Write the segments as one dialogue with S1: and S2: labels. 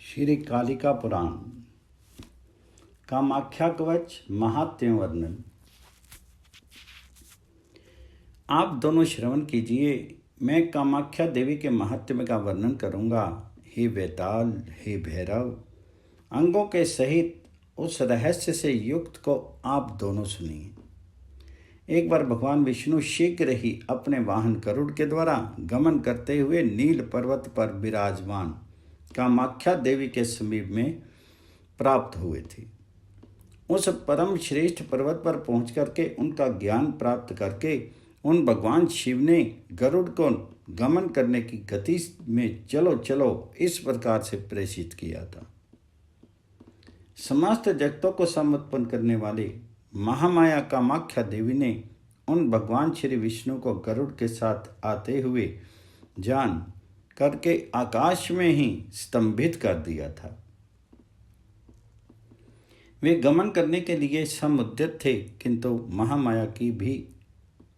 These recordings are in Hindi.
S1: श्री कालिका पुराण कामाख्या कवच महात्म्य वर्णन। आप दोनों श्रवण कीजिए, मैं कामाख्या देवी के महात्म्य का वर्णन करूंगा। हे वेताल, हे भैरव, अंगों के सहित उस रहस्य से युक्त को आप दोनों सुनिए। एक बार भगवान विष्णु शीघ्र ही अपने वाहन गरुड़ के द्वारा गमन करते हुए नील पर्वत पर विराजमान कामाख्या देवी के समीप में प्राप्त हुए थे। उस परम श्रेष्ठ पर्वत पर पहुंच करके उनका ज्ञान प्राप्त करके उन भगवान शिव ने गरुड़ को गमन करने की गति में चलो चलो इस प्रकार से प्रेषित किया था। समस्त जगतों को समर्पण करने वाले महामाया कामाख्या देवी ने उन भगवान श्री विष्णु को गरुड़ के साथ आते हुए जान करके आकाश में ही स्तंभित कर दिया था। वे गमन करने के लिए समुद्यत थे, किंतु महामाया की भी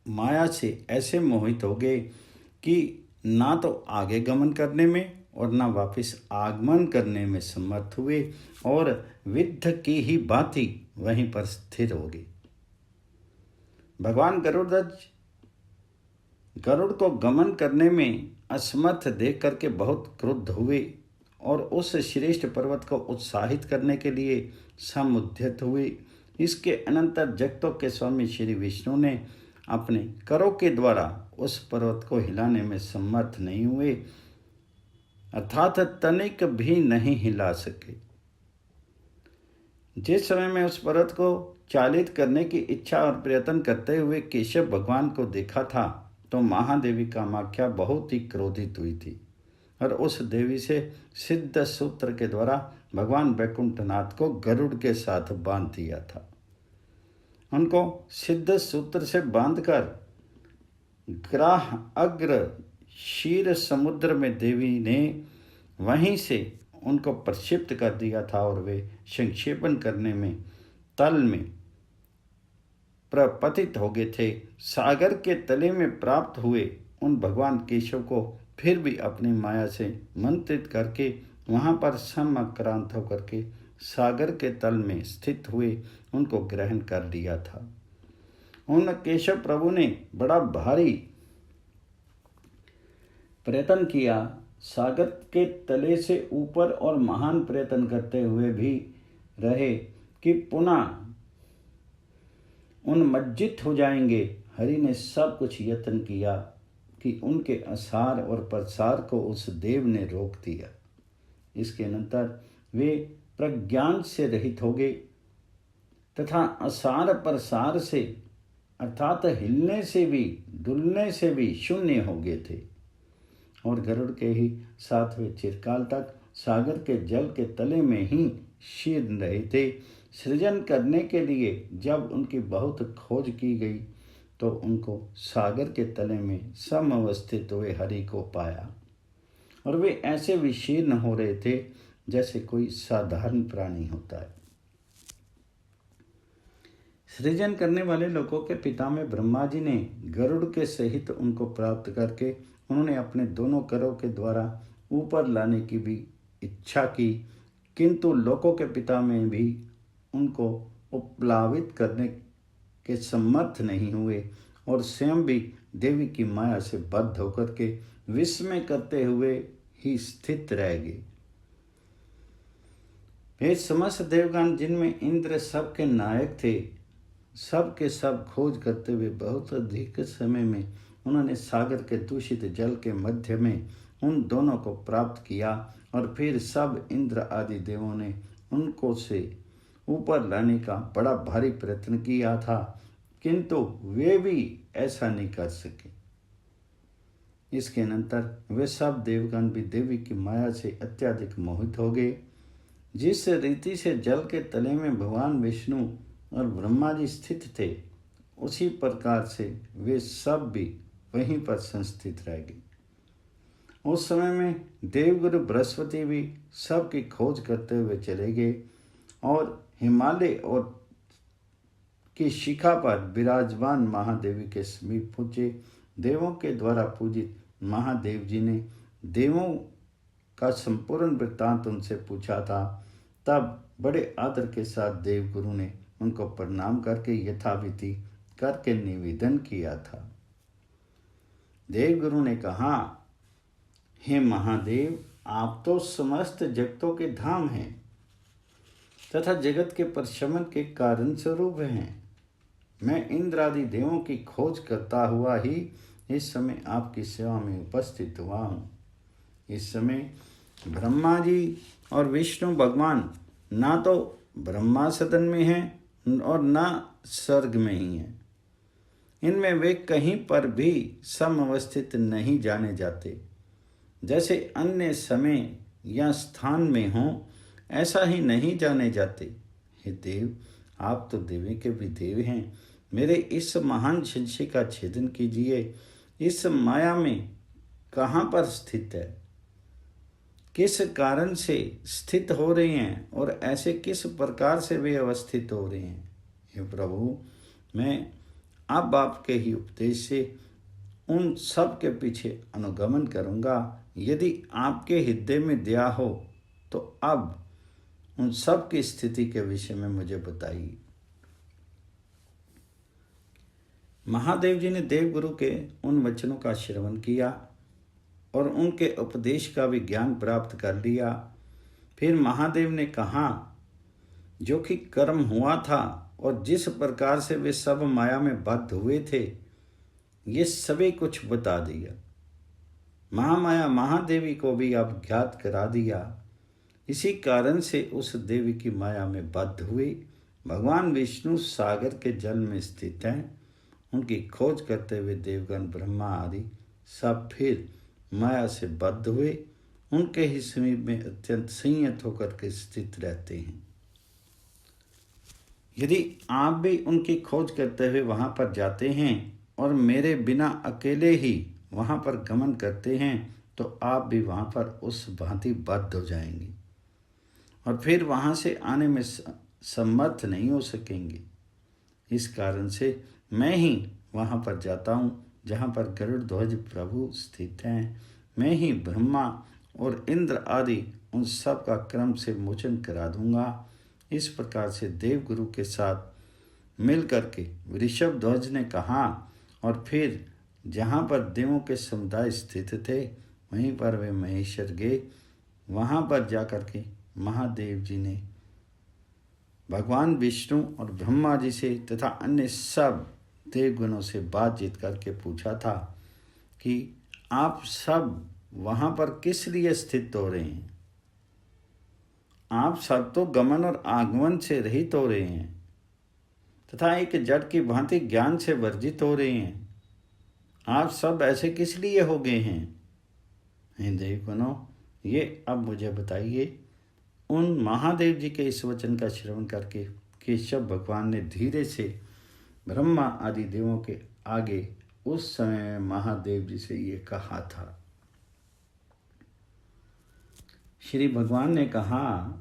S1: माया से ऐसे मोहित हो गए कि ना तो आगे गमन करने में और ना वापस आगमन करने में समर्थ हुए और विद्ध की ही भांति वहीं पर स्थिर हो गए। भगवान गरुड़ को गमन करने में असमर्थ देख करके बहुत क्रुद्ध हुए और उस श्रेष्ठ पर्वत को उत्साहित करने के लिए समुद्यत हुए। इसके अनंतर जगतों के स्वामी श्री विष्णु ने अपने करों के द्वारा उस पर्वत को हिलाने में समर्थ नहीं हुए, अर्थात तनिक भी नहीं हिला सके। जिस समय में उस पर्वत को चालित करने की इच्छा और प्रयत्न करते हुए केशव भगवान को देखा था, तो महादेवी कामाख्या बहुत ही क्रोधित हुई थी और उस देवी से सिद्ध सूत्र के द्वारा भगवान वैकुंठनाथ को गरुड़ के साथ बांध दिया था। उनको सिद्ध सूत्र से बांधकर ग्राह अग्र क्षीर समुद्र में देवी ने वहीं से उनको प्रक्षिप्त कर दिया था और वे संक्षेपण करने में तल में प्रपतित हो गए थे। सागर के तले में प्राप्त हुए उन भगवान केशव को फिर भी अपनी माया से मंत्रित करके वहाँ पर समाक्रांत होकर के सागर के तल में स्थित हुए उनको ग्रहण कर लिया था। उन केशव प्रभु ने बड़ा भारी प्रयत्न किया, सागर के तले से ऊपर और महान प्रयत्न करते हुए भी रहे कि पुनः उन्मज्जित हो जाएंगे। हरि ने सब कुछ यत्न किया कि उनके असार और प्रसार को उस देव ने रोक दिया। इसके अनंतर वे प्रज्ञान से रहित हो गए तथा असार प्रसार से अर्थात हिलने से भी डुलने से भी शून्य हो गए थे और गरुड़ के ही साथ वे चिरकाल तक सागर के जल के तले में ही शीर्ण रहे थे। सृजन करने के लिए जब उनकी बहुत खोज की गई तो उनको सागर के तले में समवस्थित हुए हरि को पाया और वे ऐसे विशीर्ण हो रहे थे जैसे कोई साधारण प्राणी होता है। सृजन करने वाले लोगों के पिता में ब्रह्मा जी ने गरुड़ के सहित उनको प्राप्त करके उन्होंने अपने दोनों करों के द्वारा ऊपर लाने की भी इच्छा की, किंतु लोकों के पिता में भी उनको उपलावित करने के समर्थ नहीं हुए और स्वयं भी देवी की माया से बद्ध होकर के विस्मय करते हुए ही स्थित रह गए। वे समस्त देवगण जिनमें इंद्र सबके नायक थे, सब के सब खोज करते हुए बहुत अधिक समय में उन्होंने सागर के दूषित जल के मध्य में उन दोनों को प्राप्त किया और फिर सब इंद्र आदि देवों ने उनको से ऊपर लाने का बड़ा भारी प्रयत्न किया था, किंतु वे भी ऐसा नहीं कर सके। इसके अनंतर वे सब देवगण भी देवी की माया से अत्यधिक मोहित हो गए। जिस रीति से जल के तले में भगवान विष्णु और ब्रह्मा जी स्थित थे, उसी प्रकार से वे सब भी वहीं पर संस्थित रह गए। उस समय में देवगुरु बृहस्पति भी सबकी खोज करते हुए चले गए और हिमालय और की शिखा पर विराजमान महादेवी के समीप पहुँचे। देवों के द्वारा पूजित महादेव जी ने देवों का संपूर्ण वृत्तांत उनसे पूछा था। तब बड़े आदर के साथ देवगुरु ने उनको प्रणाम करके यथाविधि करके निवेदन किया था। देवगुरु ने कहा, हे महादेव, आप तो समस्त जगतों के धाम हैं तथा जगत के प्रशमन के कारण स्वरूप हैं। मैं इंद्र आदि देवों की खोज करता हुआ ही इस समय आपकी सेवा में उपस्थित हुआ हूँ। इस समय ब्रह्मा जी और विष्णु भगवान ना तो ब्रह्मा सदन में हैं और ना स्वर्ग में ही हैं। इनमें वे कहीं पर भी समवस्थित नहीं जाने जाते। जैसे अन्य समय या स्थान में हों, ऐसा ही नहीं जाने जाते। हे देव, आप तो देवी के भी देव हैं। मेरे इस महान संशय का छेदन कीजिए। इस माया में कहाँ पर स्थित है, किस कारण से स्थित हो रहे हैं और ऐसे किस प्रकार से वे अवस्थित हो रहे हैं। हे प्रभु, मैं अब आपके ही उपदेश से उन सब के पीछे अनुगमन करूँगा। यदि आपके हृदय में दया हो तो अब उन सब की स्थिति के विषय में मुझे बताइए। महादेव जी ने देवगुरु के उन वचनों का श्रवण किया और उनके उपदेश का भी ज्ञान प्राप्त कर लिया। फिर महादेव ने कहा, जो कि कर्म हुआ था और जिस प्रकार से वे सब माया में बद्ध हुए थे, ये सभी कुछ बता दिया। महामाया महादेवी को भी अब ज्ञात करा दिया। इसी कारण से उस देवी की माया में बद्ध हुई। भगवान विष्णु सागर के जल में स्थित हैं। उनकी खोज करते हुए देवगण ब्रह्मा आदि सब फिर माया से बद्ध हुए उनके ही समीप में अत्यंत संयत होकर के स्थित रहते हैं। यदि आप भी उनकी खोज करते हुए वहाँ पर जाते हैं और मेरे बिना अकेले ही वहाँ पर गमन करते हैं, तो आप भी वहाँ पर उस भांति बद्ध हो जाएंगे और फिर वहाँ से आने में समर्थ नहीं हो सकेंगे। इस कारण से मैं ही वहाँ पर जाता हूँ जहाँ पर गरुड़ ध्वज प्रभु स्थित हैं। मैं ही ब्रह्मा और इंद्र आदि उन सब का क्रम से मोचन करा दूंगा। इस प्रकार से देवगुरु के साथ मिल करके वृषभ ध्वज ने कहा और फिर जहाँ पर देवों के समुदाय स्थित थे वहीं पर वे महेश्वर गए। वहाँ पर जाकर के महादेव जी ने भगवान विष्णु और ब्रह्मा जी से तथा अन्य सब देवगुणों से बातचीत करके पूछा था कि आप सब वहाँ पर किस लिए स्थित हो रहे हैं। आप सब तो गमन और आगमन से रहित हो रहे हैं तथा एक जड़ की भांति ज्ञान से वर्जित हो रहे हैं। आप सब ऐसे किस लिए हो गए हैं। हे देवगणों, ये अब मुझे बताइए। उन महादेव जी के इस वचन का श्रवण करके केशव भगवान ने धीरे से ब्रह्मा आदि देवों के आगे उस समय महादेव जी से ये कहा था। श्री भगवान ने कहा,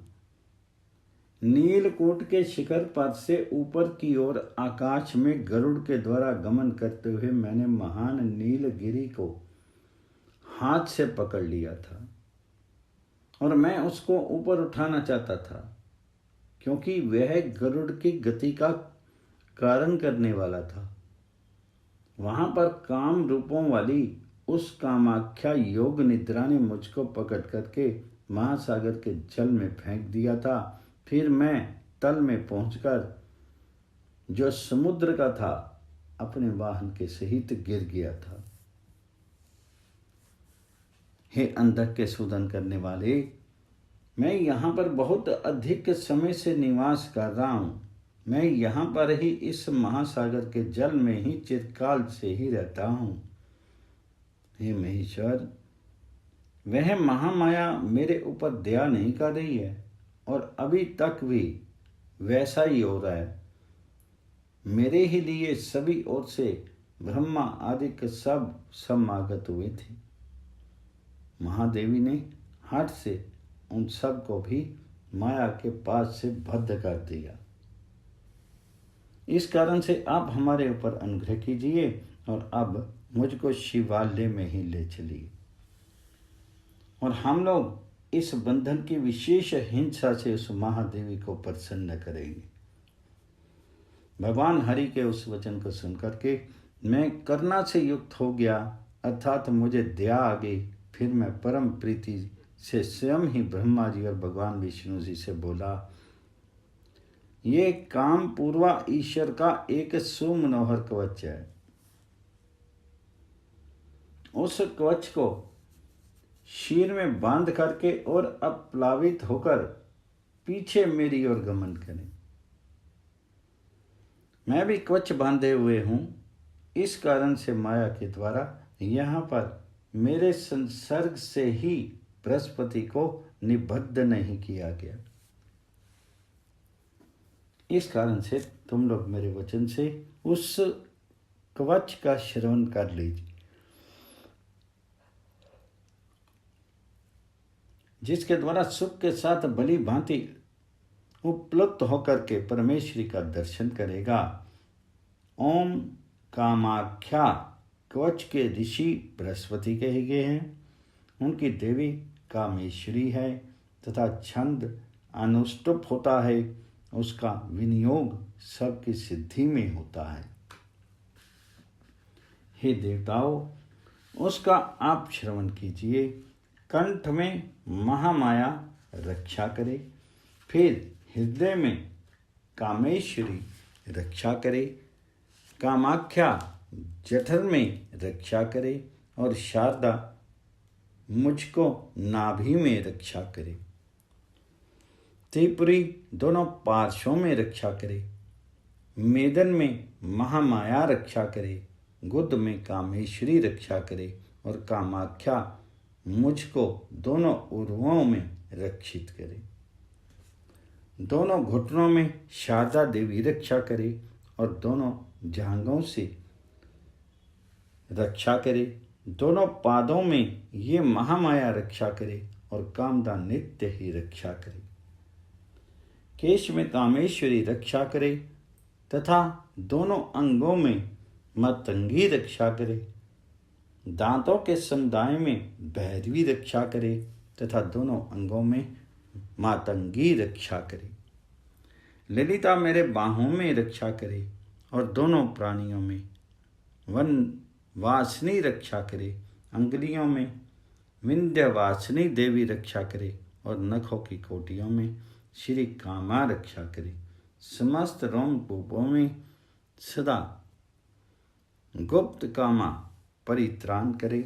S1: नीलकूट के शिखर पर से ऊपर की ओर आकाश में गरुड़ के द्वारा गमन करते हुए मैंने महान नीलगिरी को हाथ से पकड़ लिया था और मैं उसको ऊपर उठाना चाहता था, क्योंकि वह गरुड़ की गति का कारण करने वाला था। वहां पर काम रूपों वाली उस कामाख्या योग निद्रा ने मुझको पकड़ करके महासागर के जल में फेंक दिया था। फिर मैं तल में पहुंचकर जो समुद्र का था अपने वाहन के सहित गिर गया था। हे अंधक के शोधन करने वाले, मैं यहाँ पर बहुत अधिक समय से निवास कर रहा हूँ। मैं यहाँ पर ही इस महासागर के जल में ही चिरकाल से ही रहता हूँ। हे महेश्वर, वह महामाया मेरे ऊपर दया नहीं कर रही है और अभी तक भी वैसा ही हो रहा है। मेरे ही लिए सभी ओर से ब्रह्मा आदि के सब समागत हुए थे। महादेवी ने हठ से उन सब को भी माया के पास से बद्ध कर दिया। इस कारण से आप हमारे ऊपर अनुग्रह कीजिए और अब मुझको शिवालय में ही ले चलिए और हम लोग इस बंधन की विशेष हिंसा से उस महादेवी को प्रसन्न करेंगे। भगवान हरि के उस वचन को सुनकर के मैं करुणा से युक्त हो गया, अर्थात मुझे दया आ गई। फिर मैं परम प्रीति से स्वयं ही ब्रह्मा जी और भगवान विष्णु जी से बोला, ये काम पूर्वा ईश्वर का एक सुमनोहर कवच है। उस कवच को शीर में बांध करके और अपलावित होकर पीछे मेरी ओर गमन करें। मैं भी कवच बांधे हुए हूं, इस कारण से माया के द्वारा यहाँ पर मेरे संसर्ग से ही बृहस्पति को निबद्ध नहीं किया गया। इस कारण से तुम लोग मेरे वचन से उस कवच का श्रवण कर लीजिए, जिसके द्वारा सुख के साथ भली भांति उपलब्ध होकर के परमेश्वरी का दर्शन करेगा। ओम कामाख्या कवच के ऋषि बृहस्पति कहे गए हैं। उनकी देवी कामेश्वरी है तथा छंद अनुष्टुप होता है, उसका विनियोग सबकी सिद्धि में होता है। हे देवताओं, उसका आप श्रवण कीजिए। कंठ में महामाया रक्षा करे, फिर हृदय में कामेश्वरी रक्षा करे, कामाख्या जठर में रक्षा करे और शारदा मुझको नाभि में रक्षा करे, त्रिपुरी दोनों पार्श्वों में रक्षा करे, मेदन में महामाया रक्षा करे, गुद में कामेश्वरी रक्षा करे और कामाख्या मुझको दोनों उर्वों में रक्षित करे। दोनों घुटनों में शारदा देवी रक्षा करे और दोनों जांघों से रक्षा करे। दोनों पादों में ये महामाया रक्षा करे और कामदा नित्य ही रक्षा करे। केश में कामेश्वरी रक्षा करे तथा दोनों अंगों में मतंगी रक्षा करे। दांतों के समुदाय में भैरवी रक्षा करे तथा दोनों अंगों में मातंगी रक्षा करे। ललिता मेरे बाहों में रक्षा करे और दोनों प्राणियों में वन वासनी रक्षा करे। अंगुलियों में विंध्यवासिनी देवी रक्षा करे और नखों की कोटियों में श्री कामा रक्षा करे। समस्त रोमकूपों में सदा गुप्त कामा परित्राण करे।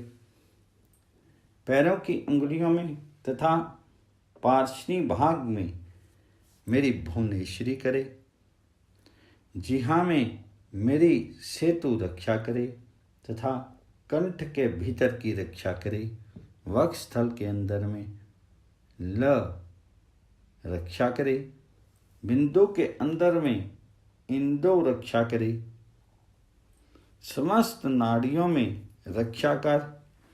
S1: पैरों की उंगलियों में तथा पार्श्वी भाग में मेरी भुवनेश्वरी करे। जिह्वा में मेरी सेतु रक्षा करे तथा कंठ के भीतर की रक्षा करे। वक्षस्थल के अंदर में ल रक्षा करे। बिंदु के अंदर में इंदो रक्षा करे। समस्त नाड़ियों में रक्षा कर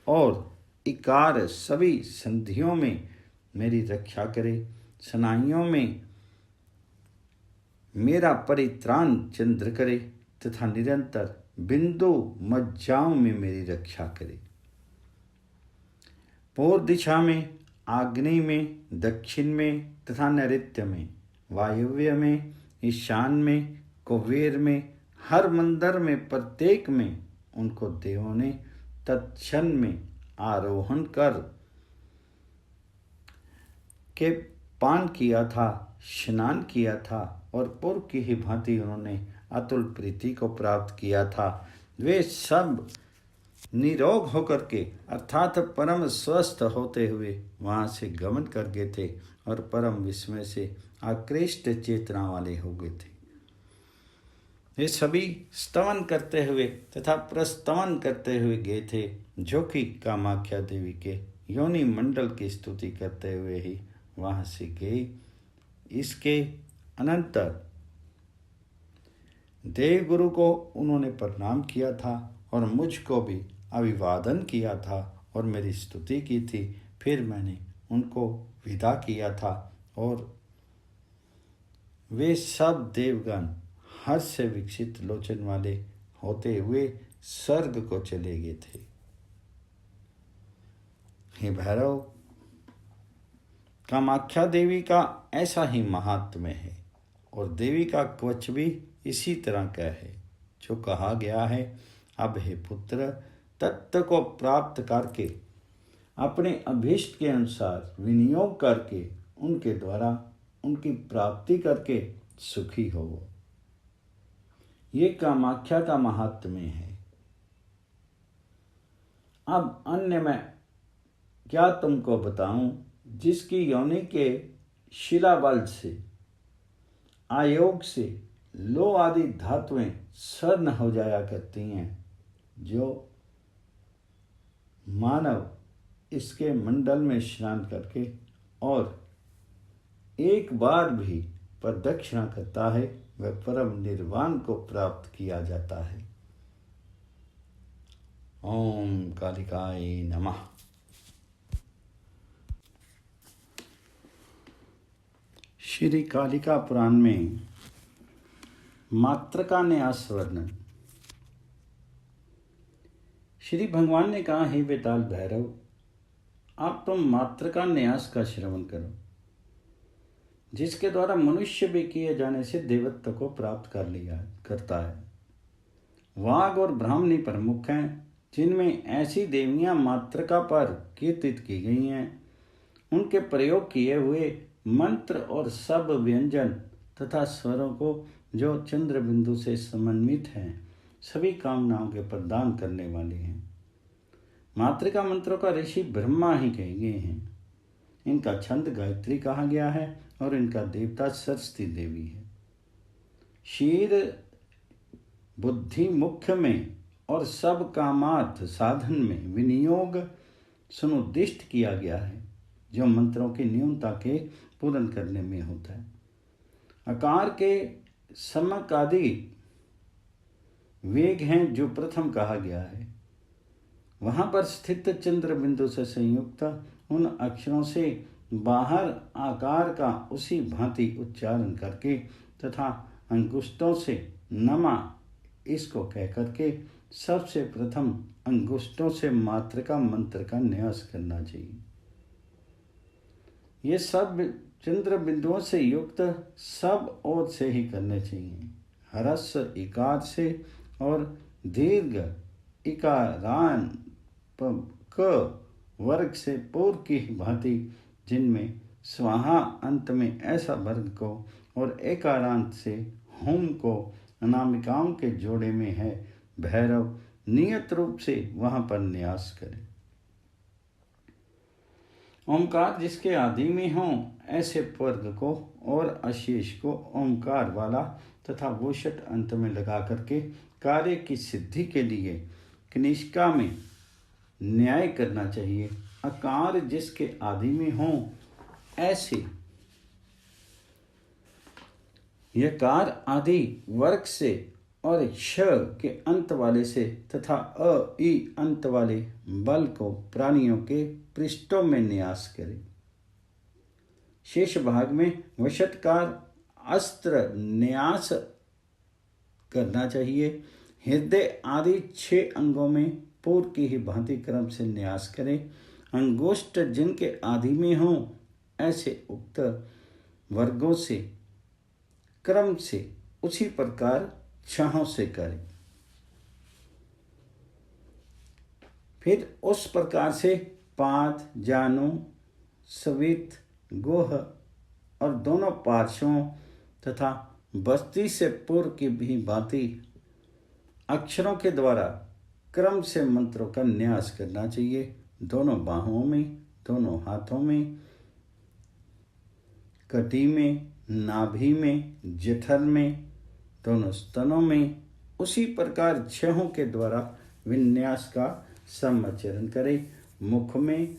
S1: और इकार सभी संधियों में मेरी रक्षा करे। स्नायुओं में मेरा परित्राण चंद्र करे तथा निरंतर बिंदु मज्जाओं में मेरी रक्षा करे। पूर्व दिशा में, आग्नेय में, दक्षिण में तथा नैऋत्य में, वायव्य में, ईशान में, कुबेर में, हर मंदिर में प्रत्येक में उनको देवों ने तत्क्षण में आरोहण कर के पान किया था, स्नान किया था और पूर्व की ही भांति उन्होंने अतुल प्रीति को प्राप्त किया था। वे सब निरोग होकर के अर्थात परम स्वस्थ होते हुए वहाँ से गमन कर गए थे और परम विस्मय से आकृष्ट चेतना वाले हो गए थे। ये सभी स्तवन करते हुए तथा प्रस्तवन करते हुए गए थे, जो कि कामाख्या देवी के योनि मंडल की स्तुति करते हुए ही वहाँ से गए। इसके अनंतर देवगुरु को उन्होंने प्रणाम किया था और मुझको भी अभिवादन किया था और मेरी स्तुति की थी। फिर मैंने उनको विदा किया था और वे सब देवगण हर्ष से विकसित लोचन वाले होते हुए स्वर्ग को चले गए थे। हे भैरव, कामाख्या देवी का ऐसा ही महात्म्य है और देवी का कवच भी इसी तरह का है, जो कहा गया है, अब हे पुत्र, तत्व को प्राप्त करके अपने अभीष्ट के अनुसार विनियोग करके उनके द्वारा उनकी प्राप्ति करके सुखी हो। ये कामाख्या का महात्म्य है। अब अन्य मैं क्या तुमको बताऊं, जिसकी योनि के शिलाबल से आयोग से लो आदि धातुएं सर्ण हो जाया करती हैं, जो मानव इसके मंडल में स्नान करके और एक बार भी प्रदक्षिणा करता है, वह परम निर्वाण को प्राप्त किया जाता है। ओम कालिकाय नमः। श्री कालिका पुराण में मातृका न्यास वर्णन। श्री भगवान ने कहा, हे बेताल भैरव, आप तुम मातृका न्यास का श्रवण करो, जिसके द्वारा मनुष्य भी किए जाने से देवत्व को प्राप्त कर लिया करता है। वाघ और ब्राह्मणी प्रमुख हैं, जिनमें ऐसी देवियां मातृका पर कीर्तित की गई हैं। उनके प्रयोग किए हुए मंत्र और सब व्यंजन तथा स्वरों को जो चंद्र बिंदु से समन्वित हैं, सभी कामनाओं के प्रदान करने वाले हैं। मातृका मंत्रों का ऋषि ब्रह्मा ही कहे गए हैं। इनका छंद गायत्री कहा गया है और इनका देवता सरस्वती देवी है। शीर बुद्धि मुख्य में और सब कामार्थ साधन में विनियोग सुनिर्दिष्ट किया गया है, जो मंत्रों की न्यूनता के पूर्ण करने में होता है। आकार के समक आदि वेग हैं, जो प्रथम कहा गया है। वहां पर स्थित चंद्र बिंदु से संयुक्त उन अक्षरों से बाहर आकार का उसी भांति उच्चारण करके तथा अंगुष्ठों से नमा इसको कह करके सबसे प्रथम अंगुष्ठों से मातृका मंत्र का न्यास करना चाहिए। ये सब चंद्र बिंदुओं से युक्त सब ओर से ही करने चाहिए। ह्रस्व इकार से और दीर्घ इकारान क वर्ग से पूर्व की भांति, जिनमें स्वाहा अंत में ऐसा वर्ग को और एकारांत से होम को अनामिकाओं के जोड़े में है, भैरव नियत रूप से वहां पर न्यास करें। ओंकार जिसके आदि में हो, ऐसे वर्ग को और अशेष को ओंकार वाला तथा वोषट अंत में लगा करके कार्य की सिद्धि के लिए कनिष्का में न्याय करना चाहिए। अकार जिसके आदि में हो, ऐसे यकार आदि वर्ग से और श के अंत वाले से तथा अ ई अंत वाले बल को प्राणियों के पृष्ठों में न्यास करें। शेष भाग में वशटकार अस्त्र न्यास करना चाहिए। हृदय आदि 6 अंगों में पूर्व की ही भांति क्रम से न्यास करें। अंगुष्ठ जिनके आदि में हो, ऐसे उक्त वर्गों से क्रम से उसी प्रकार छहों से करें। फिर उस प्रकार से पाद, जानु, सवित, गोह और दोनों पार्श्वों तथा बस्ती से पूर्व की भी भांति अक्षरों के द्वारा क्रम से मंत्रों का न्यास करना चाहिए। दोनों बाहों में, दोनों हाथों में, कटी में, नाभि में, जठर में, दोनों स्तनों में उसी प्रकार छहों के द्वारा विन्यास का समाचरण करें। मुख में,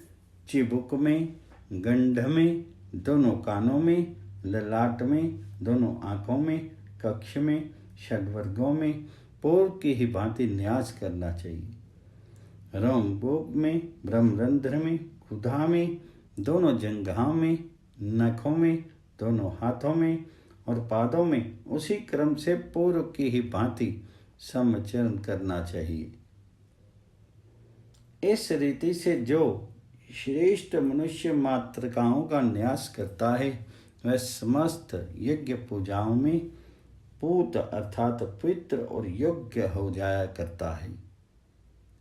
S1: चिबुक में, गंध में, दोनों कानों में, ललाट में, दोनों आँखों में, कक्ष में, षड्वर्गों में पूर्व की ही भांति न्यास करना चाहिए। रोमकूप में, ब्रह्मरंध्र में, क्षुधा में, दोनों जंघाओं में, नखों में, दोनों हाथों में और पादों में उसी क्रम से पूर्व की ही भांति समाचरण करना चाहिए। इस रीति से जो श्रेष्ठ मनुष्य मातृकाओं का न्यास करता है, वह समस्त यज्ञ पूजाओं में पूत अर्थात पवित्र और योग्य हो जाया करता है।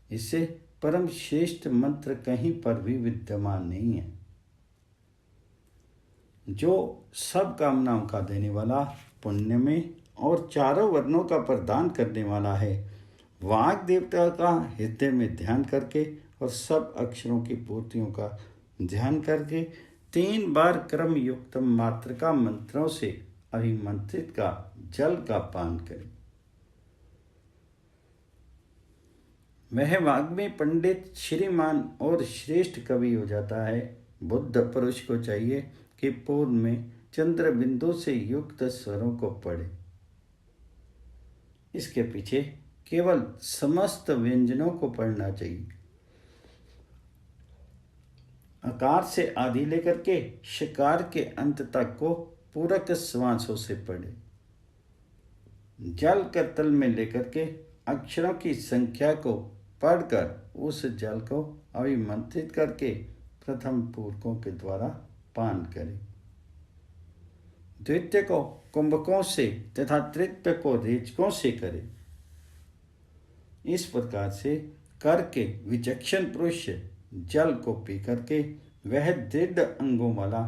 S1: इससे परम श्रेष्ठ मंत्र कहीं पर भी विद्यमान नहीं है, जो सब कामनाओं का देने वाला, पुण्य में और चारों वर्णों का प्रदान करने वाला है। वाग देवता का हृदय में ध्यान करके और सब अक्षरों की पूर्तियों का ध्यान करके 3 बार क्रम युक्त मातृका मंत्रों से अभिमंत्रित का जल का पान करें। वह वाग्मी पंडित, श्रीमान और श्रेष्ठ कवि हो जाता है। बुद्ध पुरुष को चाहिए कि पूर्व में चंद्र बिंदु से युक्त स्वरों को पढ़े। इसके पीछे केवल समस्त व्यंजनों को पढ़ना चाहिए। आकार से आदि लेकर के शिकार के अंत तक को पूरक श्वासों से पढ़े। जल के तल में लेकर के अक्षरों की संख्या को पढ़कर उस जल को अभिमंत्रित करके प्रथम पूरकों के द्वारा पान करें। द्वितीय को कुंभकों से तथा तृतीय को रेचकों से करें। इस प्रकार से करके विचक्षण पुरुष जल को पी करके वह दृढ़ अंगों वाला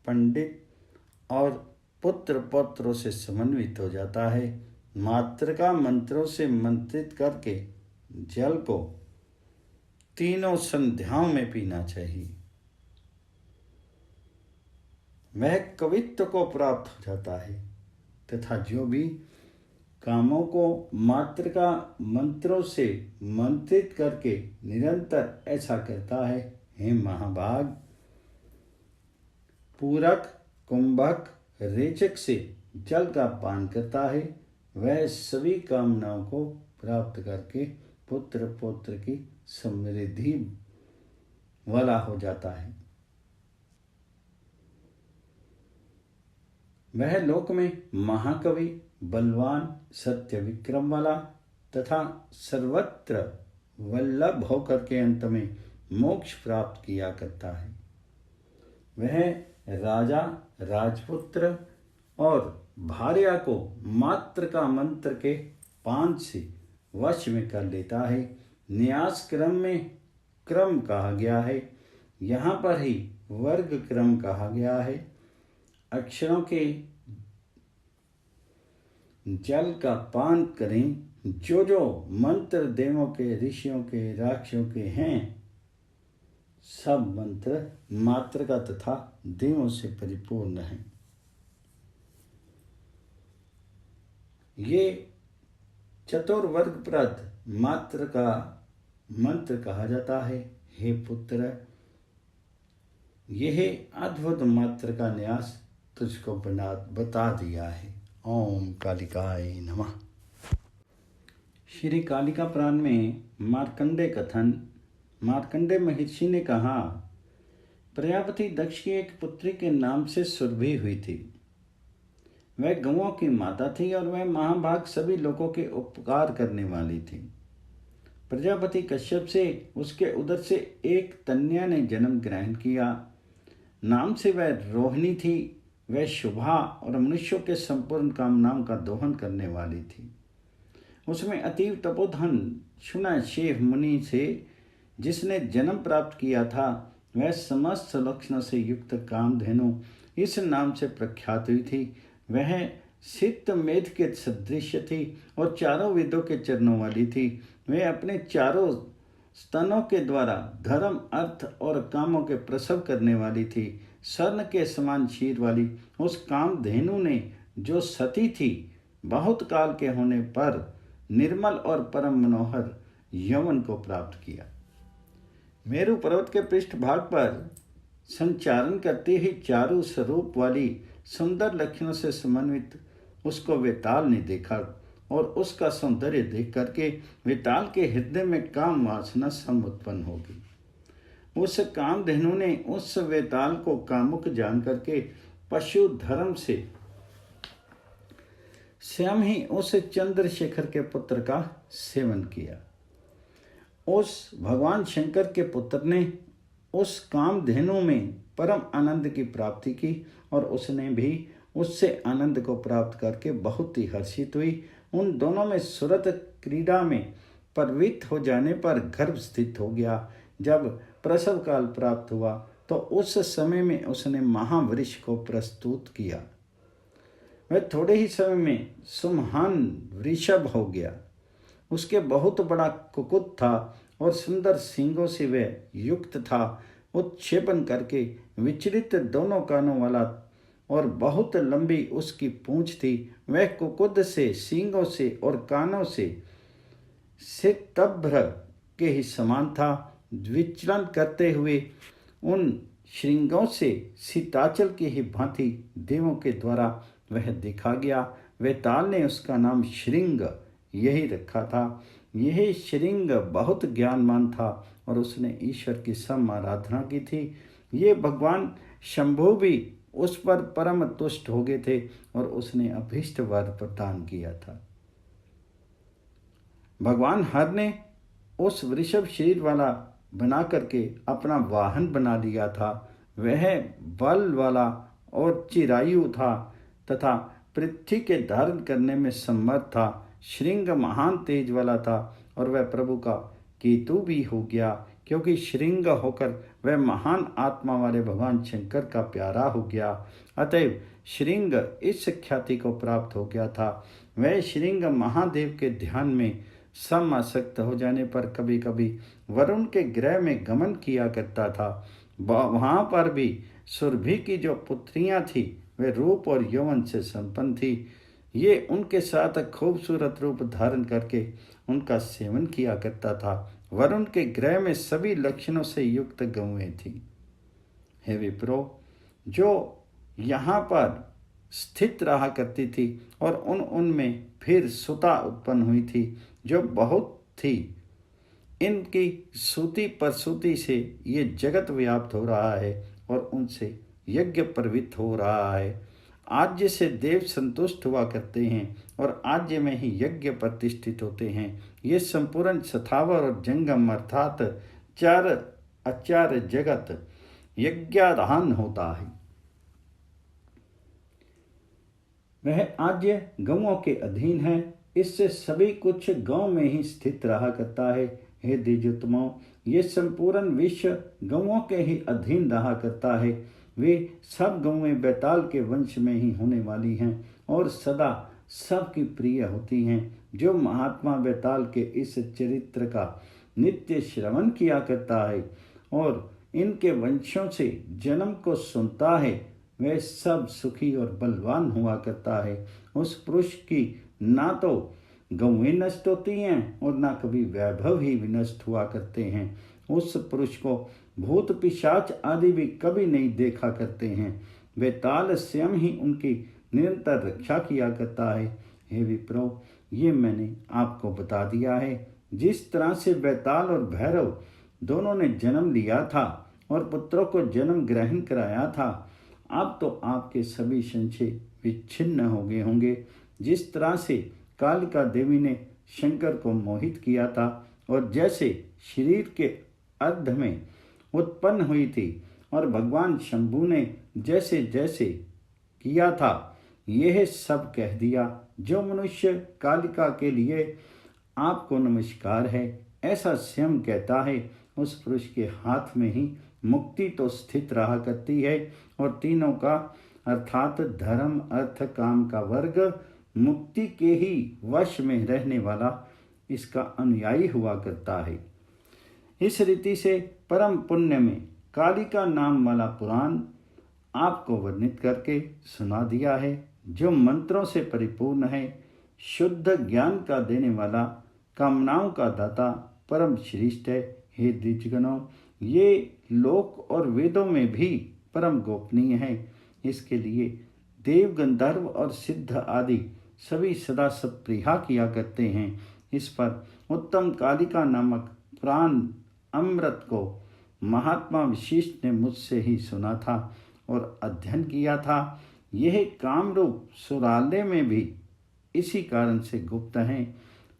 S1: पंडित और पुत्र पौत्रों से समन्वित हो जाता है। मातृका मंत्रों से मंत्रित करके जल को तीनों संध्याओं में पीना चाहिए। वह कवित्व को प्राप्त हो जाता है तथा जो भी कामों को मातृका मंत्रों से मंत्रित करके निरंतर ऐसा करता है, हे महाभाग, पूरक, कुंभक, रेचक से जल का पान करता है, वह सभी कामनाओं को प्राप्त करके पुत्र पौत्र की समृद्धि वाला हो जाता है। वह लोक में महाकवि, बलवान, सत्य विक्रम वाला तथा सर्वत्र वल्लभ होकर के अंत में मोक्ष प्राप्त किया करता है। वह राजा, राजपुत्र और भार्या को मात्र का मंत्र के पान से वश में कर लेता है। न्यास क्रम में क्रम कहा गया है, यहाँ पर ही वर्ग क्रम कहा गया है। अक्षरों के जल का पान करें। जो जो मंत्र देवों के, ऋषियों के, राक्षसों के हैं, सब मंत्र मातृका तथा देवों से परिपूर्ण हैं। ये चतुर्वर्गप्रद मात्र का मंत्र कहा जाता है। हे पुत्र, यह अद्भुत मात्र का न्यास तुझको बता दिया है। ओम कालिकाय नमः। श्री कालिका पुराण में मार्कंडेय कथन। मार्कंडेय महर्षि ने कहा, प्रजापति दक्ष की एक पुत्री के नाम से सुरभि हुई थी। वह गौओं की माता थी और वह महाभाग सभी लोगों के उपकार करने वाली थी। प्रजापति कश्यप से उसके उदर से एक तन्या ने जन्म ग्रहण किया। नाम से वह रोहिणी थी। वह शुभा और मनुष्यों के संपूर्ण कामनाओं का दोहन करने वाली थी। उसमें अतीव तपोधन शुनशेफ मुनि से जिसने जन्म प्राप्त किया था, वह समस्त लक्षणों से युक्त कामधेनु इस नाम से प्रख्यात हुई थी। वह सिद्ध मेध के सदृश थी और चारों वेदों के चरणों वाली थी। वह अपने चारों स्तनों के द्वारा धर्म, अर्थ और कामों के प्रसव करने वाली थी। स्वर्ण के समान शीर वाली उस कामधेनु ने, जो सती थी, बहुत काल के होने पर निर्मल और परम मनोहर यौवन को प्राप्त किया। मेरु पर्वत के पृष्ठभाग पर संचारण करते ही चारु स्वरूप वाली सुंदर लक्षणों से समन्वित उसको वेताल ने देखा और उसका सौंदर्य देख करके वेताल के हृदय में काम वासना सम उत्पन्न होगी। उस कामधेनु ने उस वेताल को कामुक जान करके पशु धर्म से स्वयं ही उस चंद्रशेखर के पुत्र का सेवन किया। उस भगवान शंकर के पुत्र ने उस कामधेनु में परम आनंद की प्राप्ति की और उसने भी उससे आनंद को प्राप्त करके बहुत ही हर्षित हुई। उन दोनों में सुरत क्रीड़ा में प्रवृत्त हो जाने पर गर्भ स्थित हो गया। जब प्रसव काल प्राप्त हुआ तो उस समय में उसने महावृक्ष को प्रस्तुत किया। वह थोड़े ही समय में सुमहान वृषभ हो गया। उसके बहुत बड़ा कुकुट था और सुंदर सींगों से वह युक्त था। उत्क्षेपण करके विचलित दोनों कानों वाला और बहुत लंबी उसकी पूंछ थी। वह कुकुट से, सींगों से और कानों से सितभ्र के ही समान था। विचलन करते हुए उन श्रृंगों से सीताचल की ही भांति देवों के द्वारा वह देखा गया। वेताल ने उसका नाम श्रृंग यही रखा था। यही श्रृंग बहुत ज्ञानवान था और उसने ईश्वर की सम आराधना की थी। ये भगवान शंभु भी उस पर परम तुष्ट हो गए थे और उसने अभीष्ट वर प्रदान किया था। भगवान हर ने उस वृषभ शरीर वाला बना करके अपना वाहन बना लिया था। वह बल वाला और चिरायु था तथा पृथ्वी के धारण करने में समर्थ था। श्रृंग महान तेज वाला था और वह प्रभु का केतु भी हो गया, क्योंकि श्रृंग होकर वह महान आत्मा वाले भगवान शंकर का प्यारा हो गया। अतएव श्रृंग इस ख्याति को प्राप्त हो गया था। वह श्रृंग महादेव के ध्यान में समासक्त हो जाने पर कभी कभी वरुण के ग्रह में गमन किया करता था। वहाँ पर भी सुरभि की जो पुत्रियाँ थी वे रूप और यौवन से संपन्न थी। ये उनके साथ खूबसूरत रूप धारण करके उनका सेवन किया करता था। वरुण के ग्रह में सभी लक्षणों से युक्त गौएं थी। हे विप्रो, जो यहाँ पर स्थित रहा करती थी और उनमें फिर सुता उत्पन्न हुई थी जो बहुत थी। इनकी सूती प्रसूति से ये जगत व्याप्त हो रहा है और उनसे यज्ञ प्रवृत्त हो रहा है। आज्य से देव संतुष्ट हुआ करते हैं और आज्य में ही यज्ञ प्रतिष्ठित होते हैं। ये संपूर्ण स्थावर और जंगम अर्थात चार अचार जगत यज्ञाधान होता है। वह आज्य गौओं के अधीन है। इससे सभी कुछ गौ में ही स्थित रहा करता है। हे द्विजोत्तमों, ये संपूर्ण विश्व गौओं के ही अधीन रहा करता है। वे सब गौएं बैताल के वंश में ही होने वाली हैं और सदा सबकी प्रिय होती हैं। जो महात्मा बैताल के इस चरित्र का नित्य श्रवण किया करता है और इनके वंशों से जन्म को सुनता है, वह सब सुखी और बलवान हुआ करता है। उस पुरुष की ना तो गौएं नष्ट होती हैं और ना कभी वैभव ही विनष्ट हुआ करते हैं। उस पुरुष को भूत पिशाच आदि भी कभी नहीं देखा करते हैं। बैताल स्वयं ही उनकी निरंतर रक्षा किया करता है। हे विप्रो, ये मैंने आपको बता दिया है। जिस तरह से बैताल और भैरव दोनों ने जन्म लिया था और पुत्रों को जन्म ग्रहण कराया था, अब तो आपके सभी संशय विच्छिन्न हो गए होंगे। जिस तरह से कालिका देवी ने शंकर को मोहित किया था और जैसे शरीर के अर्ध में उत्पन्न हुई थी और भगवान शंभु ने जैसे जैसे किया था यह सब कह दिया। जो मनुष्य कालिका के लिए आपको नमस्कार है ऐसा स्वयं कहता है, उस पुरुष के हाथ में ही मुक्ति तो स्थित रहा करती है और तीनों का अर्थात धर्म अर्थ काम का वर्ग मुक्ति के ही वश में रहने वाला इसका अनुयायी हुआ करता है। इस रीति से परम पुण्य में कालिका नाम वाला पुराण आपको वर्णित करके सुना दिया है, जो मंत्रों से परिपूर्ण है, शुद्ध ज्ञान का देने वाला, कामनाओं का दाता, परम श्रेष्ठ है। हे द्विजगणों, ये लोक और वेदों में भी परम गोपनीय है। इसके लिए देव गंधर्व और सिद्ध आदि सभी सदा सत्प्रिया किया करते हैं। इस पर उत्तम कालिका नामक प्राण अमृत को महात्मा विशिष्ट ने मुझसे ही सुना था और अध्ययन किया था। यह कामरूप सुरालय में भी इसी कारण से गुप्त हैं।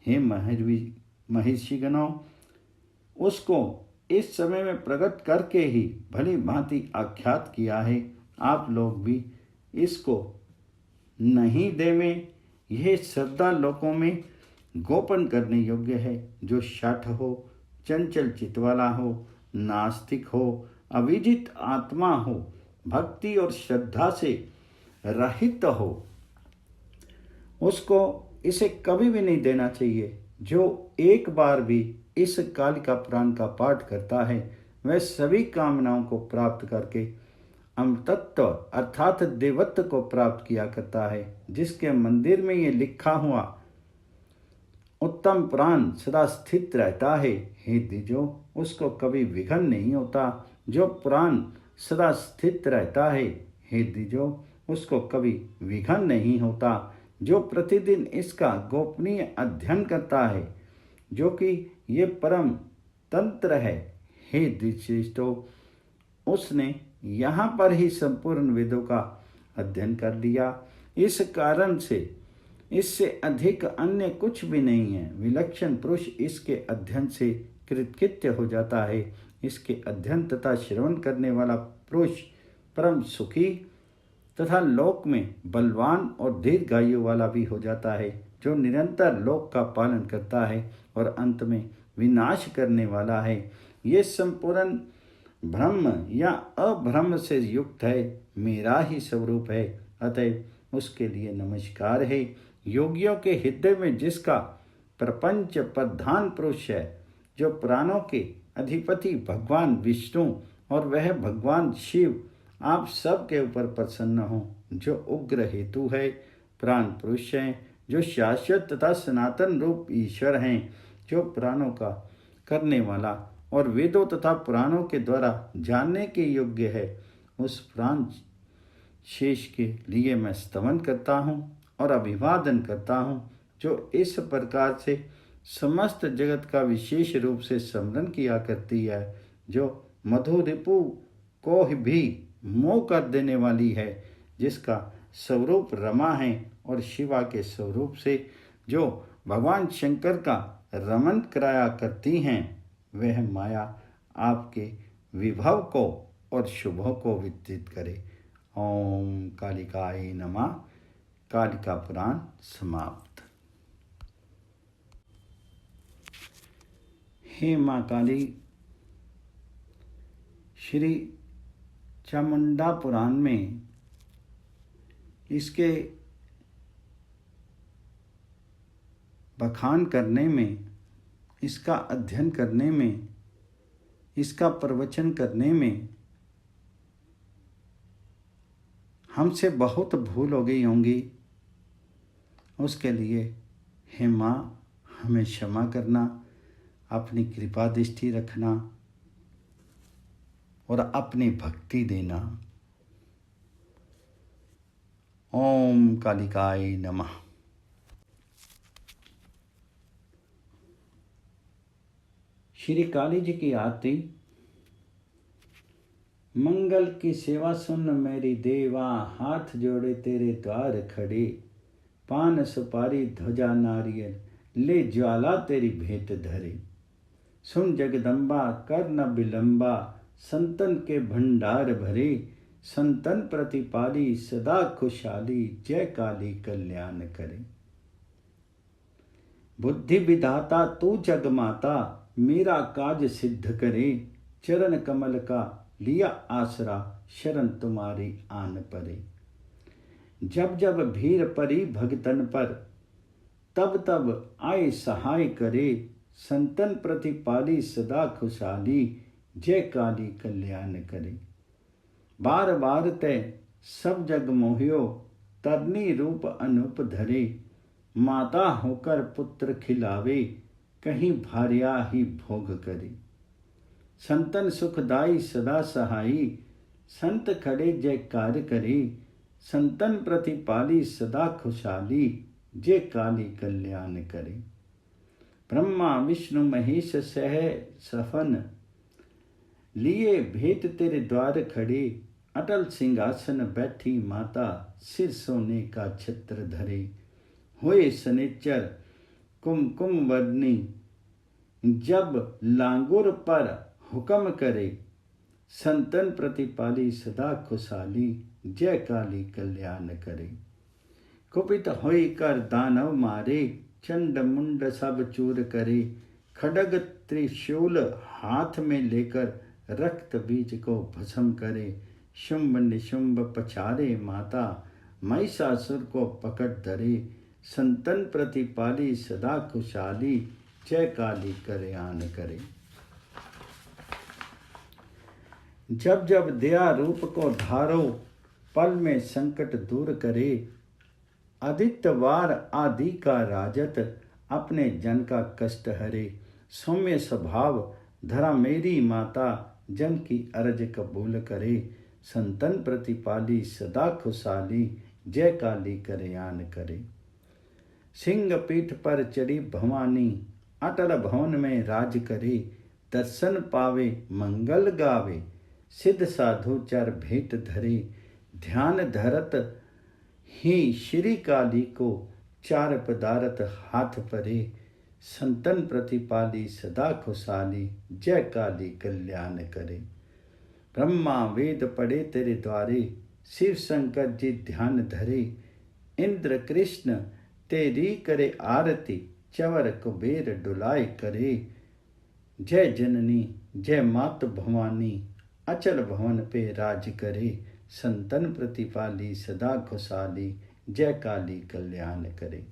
S1: हे महर्षिगणों, उसको इस समय में प्रकट करके ही भली भांति आख्यात किया है। आप लोग भी इसको नहीं देवें। यह श्रद्धा लोगों में गोपन करने योग्य है। जो शठ हो, चंचल चित्त वाला हो, नास्तिक हो, अविजित आत्मा हो, भक्ति और श्रद्धा से रहित हो, उसको इसे कभी भी नहीं देना चाहिए। जो एक बार भी इस कालिका पुराण का पाठ करता है वह सभी कामनाओं को प्राप्त करके अमृतत्व अर्थात देवत्व को प्राप्त किया करता है। जिसके मंदिर में ये लिखा हुआ उत्तम प्राण सदा स्थित रहता है, हे द्विजो, उसको कभी विघ्न नहीं होता। जो प्राण सदा स्थित रहता है, हे द्विजो, उसको कभी विघ्न नहीं होता। जो प्रतिदिन इसका गोपनीय अध्ययन करता है, जो कि ये परम तंत्र है, हे द्विजो, उसने यहाँ पर ही संपूर्ण वेदों का अध्ययन कर लिया। इस कारण से इससे अधिक अन्य कुछ भी नहीं है। विलक्षण पुरुष इसके अध्ययन से कृतकृत्य हो जाता है। इसके अध्ययन तथा श्रवण करने वाला पुरुष परम सुखी तथा लोक में बलवान और दीर्घायु वाला भी हो जाता है। जो निरंतर लोक का पालन करता है और अंत में विनाश करने वाला है। ये संपूर्ण ब्रह्म या अब्रह्म से युक्त है, मेरा ही स्वरूप है। अतः उसके लिए नमस्कार है। योगियों के हृदय में जिसका प्रपंच प्रधान पुरुष है, जो प्राणों के अधिपति भगवान विष्णु और वह भगवान शिव आप सब के ऊपर प्रसन्न हो, जो उग्र हेतु है, प्राण पुरुष हैं, जो शाश्वत तथा सनातन रूप ईश्वर हैं, जो प्राणों का करने वाला और वेदों तथा पुराणों के द्वारा जानने के योग्य है, उस प्राण शेष के लिए मैं स्तवन करता हूँ और अभिवादन करता हूँ, जो इस प्रकार से समस्त जगत का विशेष रूप से स्मरण किया करती है, जो मधु रिपु को भी मोह कर देने वाली है, जिसका स्वरूप रमा है और शिवा के स्वरूप से जो भगवान शंकर का रमन कराया करती हैं, वह माया आपके विभव को और शुभों को विदित करे। ओम कालिकाय नमः। कालिका पुराण समाप्त। हे माँ काली, श्री चामुंडा पुराण में इसके बखान करने में, इसका अध्ययन करने में, इसका प्रवचन करने में हमसे बहुत भूल हो गई होंगी। उसके लिए हे माँ हमें क्षमा करना, अपनी कृपा दृष्टि रखना और अपनी भक्ति देना। ओम कालिकाय नमः। श्री काली जी की आरती। मंगल की सेवा सुन मेरी देवा, हाथ जोड़े तेरे द्वार खड़े, पान सुपारी ध्वजा नारियल, ले ज्वाला तेरी भेंट धरे। सुन जगदम्बा कर न विलंबा, संतन के भंडार भरे, संतन प्रतिपाली सदा खुशहाली, जय काली कल्याण करे। बुद्धि विधाता तू जगमाता, मेरा काज सिद्ध करे, चरण कमल का लिया आसरा, शरण तुम्हारी आन परे। जब जब भीड़ परी भगतन पर, तब तब आए सहाय करे, संतन प्रतिपाली सदा खुशहाली, जय काली कल्याण करे। बार बार तय सब जग मोहियो, तरनी रूप अनूप धरे, माता होकर पुत्र खिलावे, कहीं भार्या ही भोग करे। संतन सुखदाई सदा सहाई, संत खड़े जयकार करे, संतन प्रतिपाली सदा खुशहाली, जय काली कल्याण करे। ब्रह्मा विष्णु महेश सह सफन, लिए भेंट तेरे द्वार खड़े, अटल सिंहासन बैठी माता, सिर सोने का छत्र धरे। होए सनेचर कुमकुम वर्णी, जब लांगुर पर हुक्म करे, संतन प्रतिपाली सदा खुशहाली, जय काली कल्याण करे। कुपित होई कर दानव मारे, चंड मुंड सब चूर करे। खड्ग त्रिशूल हाथ में लेकर, रक्त बीज को भस्म करे। शुंभ निशुंभ पछारे माता, महिषासुर को पकड़ धरे। संतन प्रतिपाली सदा खुशहाली, जय काली कल्याण करे। जब जब दया रूप को धारो, पल में संकट दूर करे। आदित्यवार आदि का राजत, अपने जन का कष्ट हरे। सौम्य स्वभाव धरा मेरी माता, जन की अर्ज कबूल करे। संतन प्रतिपाली सदा खुशहाली, जय काली कल्याण करे। सिंह पीठ पर चढ़ी भवानी, अटल भवन में राज करे। दर्शन पावे मंगल गावे, सिद्ध साधु चर भेंट धरे। ध्यान धरत ही श्री काली को, चार पदारथ हाथ परे। संतन प्रतिपाली सदा खुशहाली, जय काली कल्याण करे। ब्रह्मा वेद पढ़े तेरे द्वारे, शिव शंकर जी ध्यान धरे। इंद्र कृष्ण तेरी करे आरती, चवर कुबेर डुलाए करे। जय जननी जय मात भवानी, अचल भवन पे राज करे। संतन प्रतिपाली सदा खुशहाली, जय काली कल्याण करे।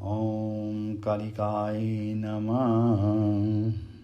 S1: ओम कालिकाय नमः।